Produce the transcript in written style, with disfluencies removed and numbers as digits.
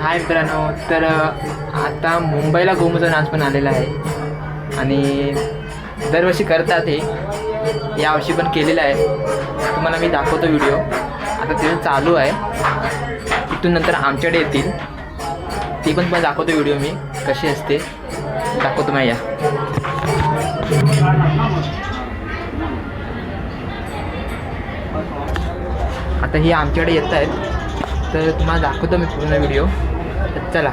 हाय मित्रांनो, तर आता मुंबईला गोमूचा डान्स पण आलेला आहे आणि दरवर्षी करतात हे, यावर्षी पण केलेला आहे. तुम्हाला मी दाखवतो व्हिडिओ. आता ते चालू आहे, इथून नंतर आमच्याकडे येतील, ती पण दाखवतो व्हिडिओ मी कशी असते दाखवतो मी. या आता ही आमच्याकडे येत आहेत, तर तुम्हाला दाखवतो मी पूर्ण व्हिडिओ. चला.